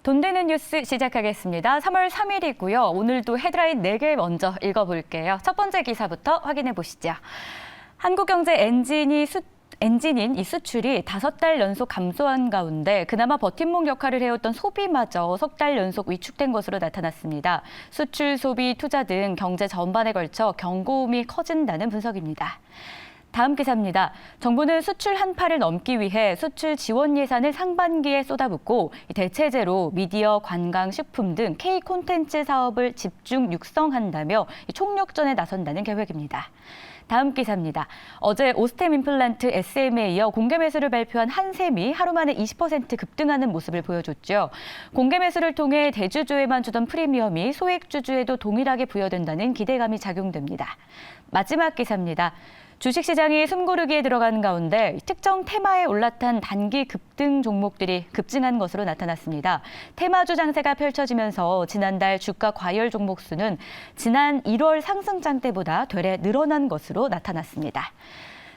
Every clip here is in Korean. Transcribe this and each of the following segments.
돈 되는 뉴스 시작하겠습니다. 3월 3일이고요. 오늘도 헤드라인 4개 먼저 읽어볼게요. 첫 번째 기사부터 확인해 보시죠. 한국경제 엔진인 이 수출이 5달 연속 감소한 가운데 그나마 버팀목 역할을 해왔던 소비마저 석 달 연속 위축된 것으로 나타났습니다. 수출, 소비, 투자 등 경제 전반에 걸쳐 경고음이 커진다는 분석입니다. 다음 기사입니다. 정부는 수출 한파를 넘기 위해 수출 지원 예산을 상반기에 쏟아붓고 대체제로 미디어, 관광, 식품 등 K 콘텐츠 사업을 집중 육성한다며 총력전에 나선다는 계획입니다. 다음 기사입니다. 어제 오스템 임플란트 SM에 이어 공개 매수를 발표한 한샘이 하루 만에 20% 급등하는 모습을 보여줬죠. 공개 매수를 통해 대주주에만 주던 프리미엄이 소액주주에도 동일하게 부여된다는 기대감이 작용됩니다. 마지막 기사입니다. 주식시장이 숨고르기에 들어간 가운데 특정 테마에 올라탄 단기 급등 종목들이 급증한 것으로 나타났습니다. 테마주 장세가 펼쳐지면서 지난달 주가 과열 종목 수는 지난 1월 상승장 때보다 되레 늘어난 것으로 나타났습니다.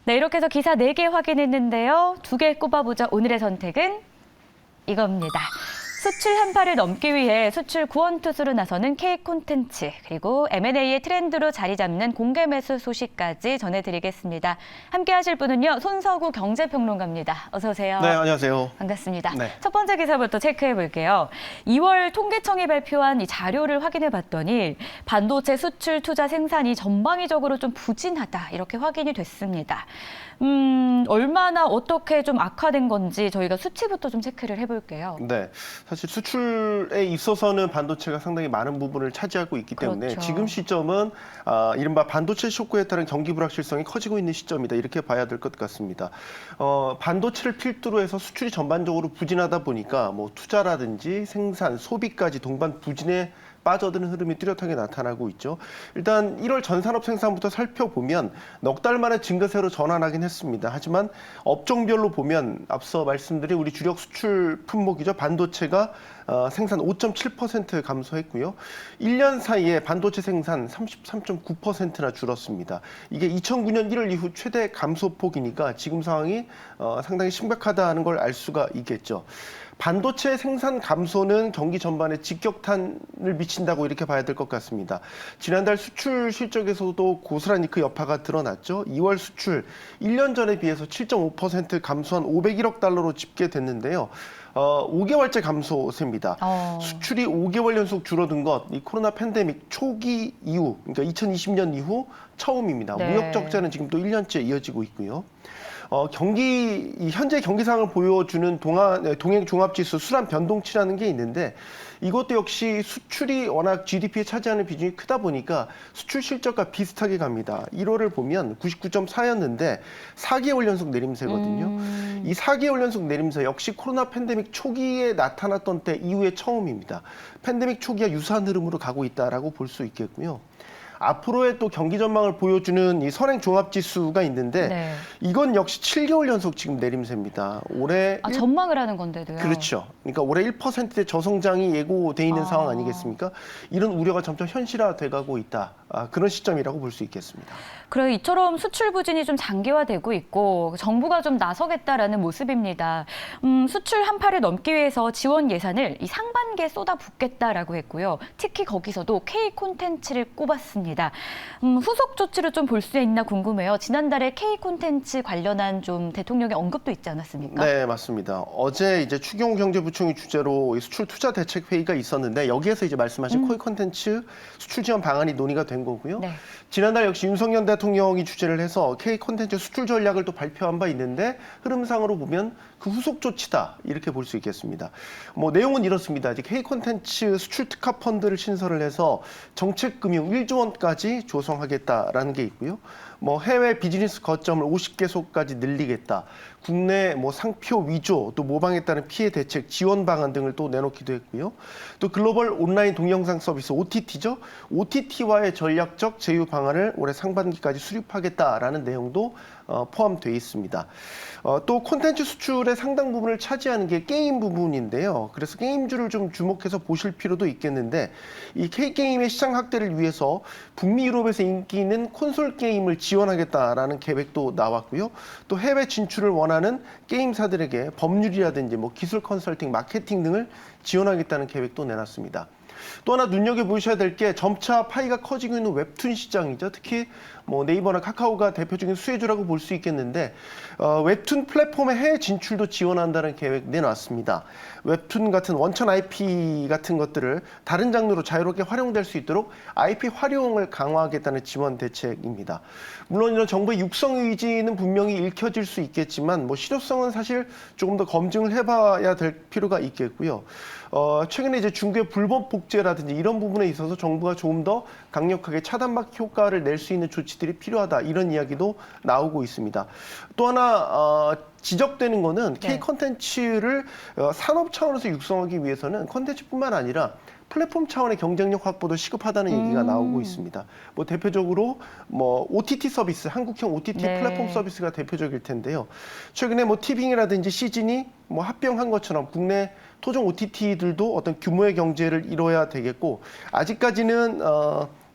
네, 이렇게 해서 기사 4개 확인했는데요. 2개 꼽아보자. 오늘의 선택은 이겁니다. 수출 한파를 넘기 위해 수출 구원투수로 나서는 K 콘텐츠, 그리고 M&A의 트렌드로 자리 잡는 공개 매수 소식까지 전해드리겠습니다. 함께 하실 분은요, 손석우 경제평론가입니다. 어서 오세요. 네, 안녕하세요. 반갑습니다. 네. 첫 번째 기사부터 체크해 볼게요. 2월 통계청이 발표한 이 자료를 확인해 봤더니 반도체 수출 투자 생산이 전방위적으로 좀 부진하다, 이렇게 확인이 됐습니다. 얼마나 어떻게 좀 악화된 건지 저희가 수치부터 좀 체크를 해볼게요. 네, 사실 수출에 있어서는 반도체가 상당히 많은 부분을 차지하고 있기 때문에 그렇죠. 지금 시점은 이른바 반도체 쇼크에 따른 경기 불확실성이 커지고 있는 시점이다, 이렇게 봐야 될 것 같습니다. 반도체를 필두로 해서 수출이 전반적으로 부진하다 보니까 뭐 투자라든지 생산, 소비까지 동반 부진에 빠져드는 흐름이 뚜렷하게 나타나고 있죠. 일단 1월 전산업 생산부터 살펴보면 넉 달 만에 증가세로 전환하긴 했습니다. 하지만 업종별로 보면 앞서 말씀드린 우리 주력 수출 품목이죠. 반도체가 생산 5.7% 감소했고요. 1년 사이에 반도체 생산 33.9%나 줄었습니다. 이게 2009년 1월 이후 최대 감소폭이니까 지금 상황이 상당히 심각하다는 걸 알 수가 있겠죠. 반도체 생산 감소는 경기 전반에 직격탄을 미친다고 이렇게 봐야 될 것 같습니다. 지난달 수출 실적에서도 고스란히 그 여파가 드러났죠. 2월 수출 1년 전에 비해서 7.5% 감소한 501억 달러로 집계됐는데요. 5개월째 감소세입니다. 수출이 5개월 연속 줄어든 것, 이 코로나 팬데믹 초기 이후, 그러니까 2020년 이후 처음입니다. 네. 무역 적자는 지금 또 1년째 이어지고 있고요. 현재 경기 상황을 보여주는 동행 종합지수 수란 변동치라는 게 있는데, 이것도 역시 수출이 워낙 GDP에 차지하는 비중이 크다 보니까 수출 실적과 비슷하게 갑니다. 1월을 보면 99.4였는데 4개월 연속 내림세거든요. 이 4개월 연속 내림세 역시 코로나 팬데믹 초기에 나타났던 때 이후에 처음입니다. 팬데믹 초기와 유사한 흐름으로 가고 있다라고 볼 수 있겠고요. 앞으로의 또 경기 전망을 보여주는 이 선행 종합지수가 있는데, 네. 이건 역시 7개월 연속 지금 내림세입니다. 올해 전망을 하는 건데도요. 그렇죠. 그러니까 올해 1%의 저성장이 예고돼 있는 상황 아니겠습니까? 이런 우려가 점점 현실화돼가고 있다. 그런 시점이라고 볼 수 있겠습니다. 그래, 이처럼 수출 부진이 좀 장기화되고 있고 정부가 좀 나서겠다라는 모습입니다. 수출 한파를 넘기 위해서 지원 예산을 이 상반기에 쏟아붓겠다라고 했고요. 특히 거기서도 K 콘텐츠를 꼽았습니다. 후속 조치를 좀 볼 수 있나 궁금해요. 지난달에 K 콘텐츠 관련한 좀 대통령의 언급도 있지 않았습니까? 네, 맞습니다. 어제 이제 추경호 경제부총리 주재로 이 수출 투자 대책 회의가 있었는데, 여기에서 이제 말씀하신 K 콘텐츠 수출 지원 방안이 논의가 된 거고요. 네. 지난달 역시 윤석열 대통령이 주재를 해서 K 콘텐츠 수출 전략을 또 발표한 바 있는데, 흐름상으로 보면 그 후속 조치다, 이렇게 볼 수 있겠습니다. 뭐 내용은 이렇습니다. 이제 K 콘텐츠 수출 특화 펀드를 신설을 해서 정책금융 1조 원까지 조성하겠다라는 게 있고요. 뭐 해외 비즈니스 거점을 50개소까지 늘리겠다. 국내 뭐 상표 위조, 또 모방에 따른 피해 대책 지원 방안 등을 또 내놓기도 했고요. 또 글로벌 온라인 동영상 서비스 OTT죠. OTT와의 전략적 제휴 방안을 올해 상반기까지 수립하겠다라는 내용도 포함되어 있습니다. 또 콘텐츠 수출의 상당 부분을 차지하는 게 게임 부분인데요. 그래서 게임주를 좀 주목해서 보실 필요도 있겠는데 이 K게임의 시장 확대를 위해서 북미 유럽에서 인기 있는 콘솔 게임을 지원하겠다라는 계획도 나왔고요. 또 해외 진출을 원하는 게임사들에게 법률이라든지 뭐 기술 컨설팅, 마케팅 등을 지원하겠다는 계획도 내놨습니다. 또 하나 눈여겨보셔야 될 게 점차 파이가 커지고 있는 웹툰 시장이죠. 특히 뭐 네이버나 카카오가 대표적인 수혜주라고 볼 수 있겠는데 웹툰 플랫폼의 해외 진출도 지원한다는 계획 내놨습니다. 웹툰 같은 원천 IP 같은 것들을 다른 장르로 자유롭게 활용될 수 있도록 IP 활용을 강화하겠다는 지원 대책입니다. 물론 이런 정부의 육성 의지는 분명히 읽혀질 수 있겠지만 뭐 실효성은 사실 조금 더 검증을 해봐야 될 필요가 있겠고요. 최근에 이제 중국의 불법 복제라든지 이런 부분에 있어서 정부가 조금 더 강력하게 차단막 효과를 낼 수 있는 조치들이 필요하다 이런 이야기도 나오고 있습니다. 또 하나 지적되는 거는 네. K 콘텐츠를 산업 차원에서 육성하기 위해서는 콘텐츠뿐만 아니라 플랫폼 차원의 경쟁력 확보도 시급하다는 얘기가 나오고 있습니다. 뭐 대표적으로 뭐 OTT 서비스, 한국형 OTT 네. 플랫폼 서비스가 대표적일 텐데요. 최근에 뭐 티빙이라든지 시즌이 뭐 합병한 것처럼 국내 토종 OTT들도 어떤 규모의 경제를 이뤄야 되겠고 아직까지는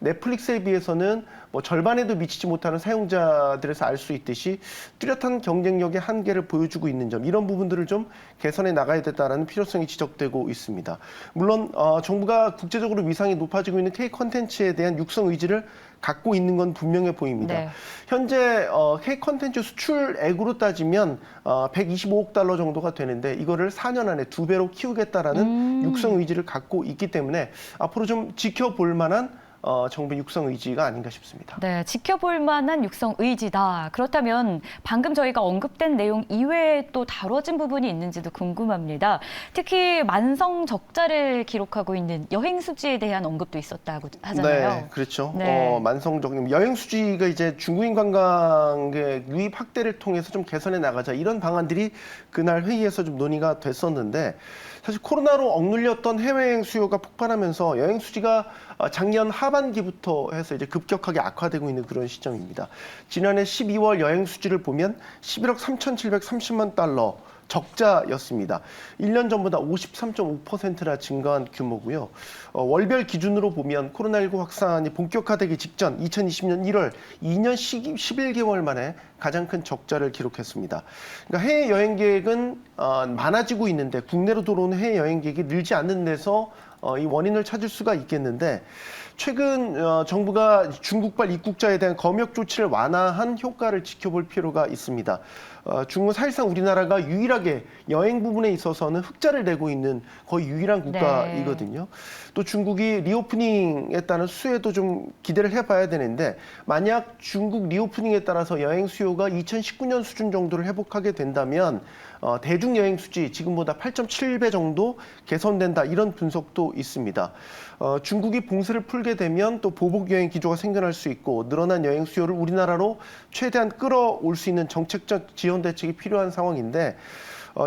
넷플릭스에 비해서는 뭐 절반에도 미치지 못하는 사용자들에서 알 수 있듯이 뚜렷한 경쟁력의 한계를 보여주고 있는 점 이런 부분들을 좀 개선해 나가야 된다는 필요성이 지적되고 있습니다. 물론 정부가 국제적으로 위상이 높아지고 있는 K 콘텐츠에 대한 육성 의지를 갖고 있는 건 분명해 보입니다. 네. 현재 K 콘텐츠 수출액으로 따지면 125억 달러 정도가 되는데 이거를 4년 안에 2배로 키우겠다라는 육성 의지를 갖고 있기 때문에 앞으로 좀 지켜볼 만한 정부의 육성 의지가 아닌가 싶습니다. 네, 지켜볼 만한 육성 의지다. 그렇다면 방금 저희가 언급된 내용 이외에 또 다뤄진 부분이 있는지도 궁금합니다. 특히 만성 적자를 기록하고 있는 여행 수지에 대한 언급도 있었다고 하잖아요. 네, 그렇죠. 네. 만성적 여행 수지가 이제 중국인 관광객 유입 확대를 통해서 좀 개선해 나가자 이런 방안들이 그날 회의에서 좀 논의가 됐었는데 사실 코로나로 억눌렸던 해외여행 수요가 폭발하면서 여행 수지가 작년 하반기부터 해서 이제 급격하게 악화되고 있는 그런 시점입니다. 지난해 12월 여행 수지를 보면 11억 3,730만 달러 적자였습니다. 1년 전보다 53.5%나 증가한 규모고요. 월별 기준으로 보면 코로나19 확산이 본격화되기 직전 2020년 1월 2년 11개월 만에 가장 큰 적자를 기록했습니다. 그러니까 해외 여행객은 많아지고 있는데 국내로 들어오는 해외 여행객이 늘지 않는 데서 이 원인을 찾을 수가 있겠는데 최근 정부가 중국발 입국자에 대한 검역 조치를 완화한 효과를 지켜볼 필요가 있습니다. 중국은 사실상 우리나라가 유일하게 여행 부분에 있어서는 흑자를 내고 있는 거의 유일한 국가이거든요. 또 중국이 리오프닝에 따른 수혜도 좀 기대를 해봐야 되는데 만약 중국 리오프닝에 따라서 여행 수요가 2019년 수준 정도를 회복하게 된다면 대중 여행 수지 지금보다 8.7배 정도 개선된다 이런 분석도 있습니다. 중국이 봉쇄를 풀게 되면 또 보복 여행 기조가 생겨날 수 있고 늘어난 여행 수요를 우리나라로 최대한 끌어올 수 있는 정책적 지원 대책이 필요한 상황인데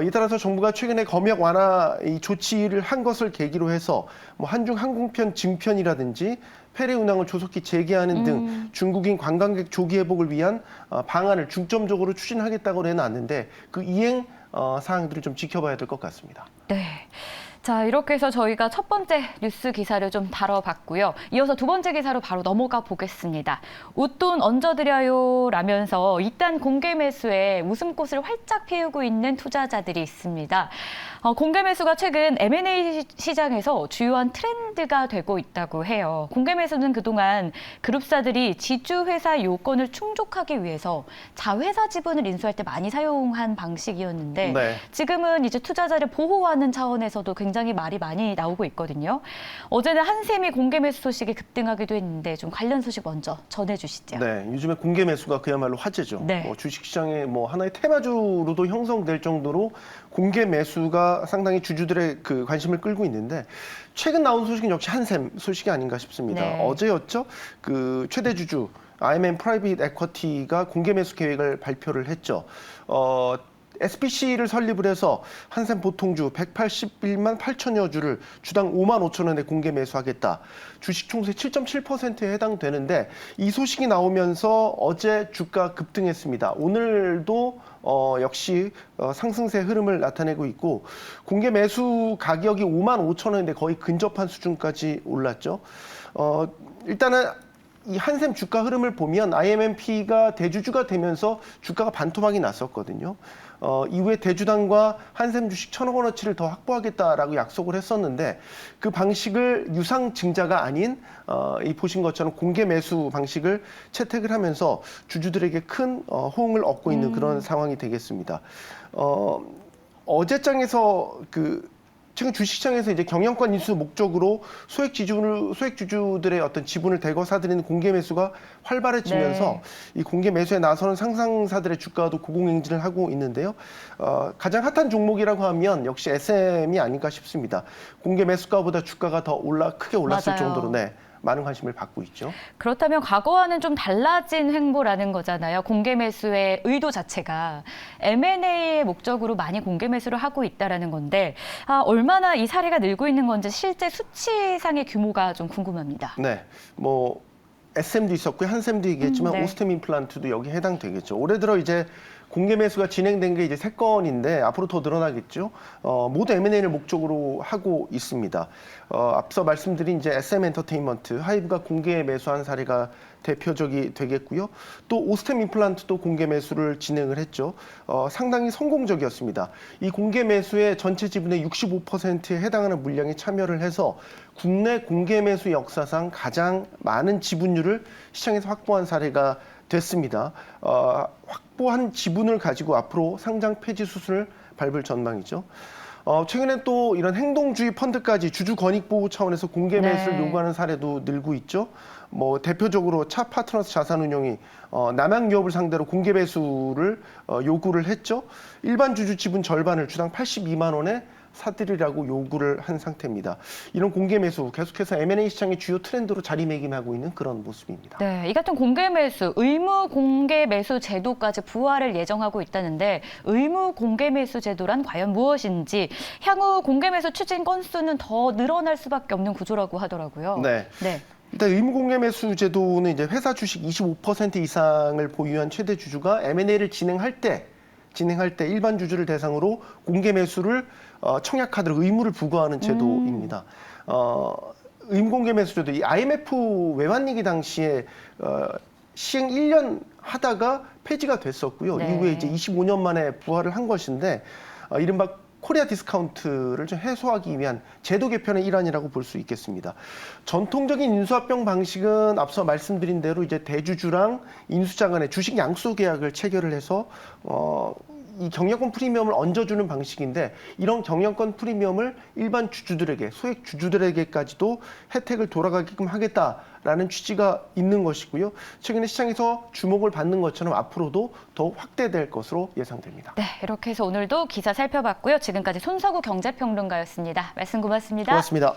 이 따라서 정부가 최근에 검역 완화 이 조치를 한 것을 계기로 해서 뭐 한중 항공편 증편이라든지 페리 운항을 조속히 재개하는 등 중국인 관광객 조기 회복을 위한 방안을 중점적으로 추진하겠다고 내놨는데 그 이행 사항들을 좀 지켜봐야 될 것 같습니다. 네. 자, 이렇게 해서 저희가 첫 번째 뉴스 기사를 좀 다뤄봤고요. 이어서 두 번째 기사로 바로 넘어가 보겠습니다. 웃돈 얹어드려요 라면서 이딴 공개 매수에 웃음꽃을 활짝 피우고 있는 투자자들이 있습니다. 공개 매수가 최근 M&A 시장에서 주요한 트렌드가 되고 있다고 해요. 공개 매수는 그동안 그룹사들이 지주회사 요건을 충족하기 위해서 자회사 지분을 인수할 때 많이 사용한 방식이었는데 네. 지금은 이제 투자자를 보호하는 차원에서도 굉장히 말이 많이 나오고 있거든요. 어제는 한샘이 공개 매수 소식이 급등하기도 했는데 좀 관련 소식 먼저 전해주시죠. 네, 요즘에 공개 매수가 그야말로 화제죠. 네. 주식시장의 뭐 하나의 테마주로도 형성될 정도로 공개 매수가 상당히 주주들의 그 관심을 끌고 있는데 최근 나온 소식은 역시 한샘 소식이 아닌가 싶습니다. 네. 어제였죠. 그 최대 주주 IMM 프라이빗 에쿼티가 공개 매수 계획을 발표를 했죠. SPC를 설립을 해서 한샘 보통주 181만 8천여 주를 주당 5만 5천 원에 공개 매수하겠다. 주식 총수의 7.7%에 해당되는데 이 소식이 나오면서 어제 주가 급등했습니다. 오늘도 역시 상승세 흐름을 나타내고 있고 공개 매수 가격이 5만 5천 원인데 거의 근접한 수준까지 올랐죠. 일단은 이 한샘 주가 흐름을 보면 IMMP가 대주주가 되면서 주가가 반토막이 났었거든요. 이후에 대주당과 한샘 주식 1,000억 원어치를 더 확보하겠다라고 약속을 했었는데 그 방식을 유상 증자가 아닌 이 보신 것처럼 공개 매수 방식을 채택을 하면서 주주들에게 큰 호응을 얻고 있는 그런 상황이 되겠습니다. 어제장에서 최근 주식시장에서 이제 경영권 인수 목적으로 소액 주주들의 어떤 지분을 대거 사들이는 공개 매수가 활발해지면서 이 공개 매수에 나서는 상상사들의 주가도 고공행진을 하고 있는데요. 가장 핫한 종목이라고 하면 역시 SM이 아닌가 싶습니다. 공개 매수가보다 주가가 더 크게 올랐을 맞아요. 정도로 많은 관심을 받고 있죠. 그렇다면 과거와는 좀 달라진 횡보라는 거잖아요. 공개 매수의 의도 자체가 M&A의 목적으로 많이 공개 매수를 하고 있다라는 건데 얼마나 이 사례가 늘고 있는 건지 실제 수치상의 규모가 좀 궁금합니다. 네, SM도 있었고요, 한샘도 있겠지만 네. 오스템 임플란트도 여기 해당되겠죠. 올해 들어 이제 공개 매수가 진행된 게 이제 3건인데 앞으로 더 늘어나겠죠. 모두 M&A를 목적으로 하고 있습니다. 앞서 말씀드린 이제 SM 엔터테인먼트, 하이브가 공개 매수한 사례가 대표적이 되겠고요. 또 오스템 임플란트도 공개 매수를 진행을 했죠. 상당히 성공적이었습니다. 이 공개 매수의 전체 지분의 65%에 해당하는 물량에 참여를 해서 국내 공개 매수 역사상 가장 많은 지분율을 시장에서 확보한 사례가 됐습니다. 확보한 지분을 가지고 앞으로 상장 폐지 수순을 밟을 전망이죠. 최근에 또 이런 행동주의 펀드까지 주주 권익 보호 차원에서 공개 매수를 요구하는 사례도 늘고 있죠. 대표적으로 차 파트너스 자산운용이 남양 유업을 상대로 공개 매수를 요구를 했죠. 일반 주주 지분 절반을 주당 82만 원에 사들이라고 요구를 한 상태입니다. 이런 공개 매수 계속해서 M&A 시장의 주요 트렌드로 자리매김하고 있는 그런 모습입니다. 네, 이 같은 공개 매수, 의무 공개 매수 제도까지 부활을 예정하고 있다는데 의무 공개 매수 제도란 과연 무엇인지 향후 공개 매수 추진 건수는 더 늘어날 수밖에 없는 구조라고 하더라고요. 네. 일단 의무 공개 매수 제도는 이제 회사 주식 25% 이상을 보유한 최대 주주가 M&A를 진행할 때 일반 주주를 대상으로 공개 매수를 청약하도록 의무를 부과하는 제도입니다. 의무 공개 매수 제도, 이 IMF 외환위기 당시에 시행 1년 하다가 폐지가 됐었고요. 네. 이후에 이제 25년 만에 부활을 한 것인데 이른바 코리아 디스카운트를 좀 해소하기 위한 제도 개편의 일환이라고 볼 수 있겠습니다. 전통적인 인수합병 방식은 앞서 말씀드린 대로 이제 대주주랑 인수자 간의 주식 양수 계약을 체결을 해서 이 경영권 프리미엄을 얹어주는 방식인데 이런 경영권 프리미엄을 일반 주주들에게, 소액 주주들에게까지도 혜택을 돌아가게끔 하겠다라는 취지가 있는 것이고요. 최근에 시장에서 주목을 받는 것처럼 앞으로도 더욱 확대될 것으로 예상됩니다. 네, 이렇게 해서 오늘도 기사 살펴봤고요. 지금까지 손석우 경제평론가였습니다. 말씀 고맙습니다. 고맙습니다.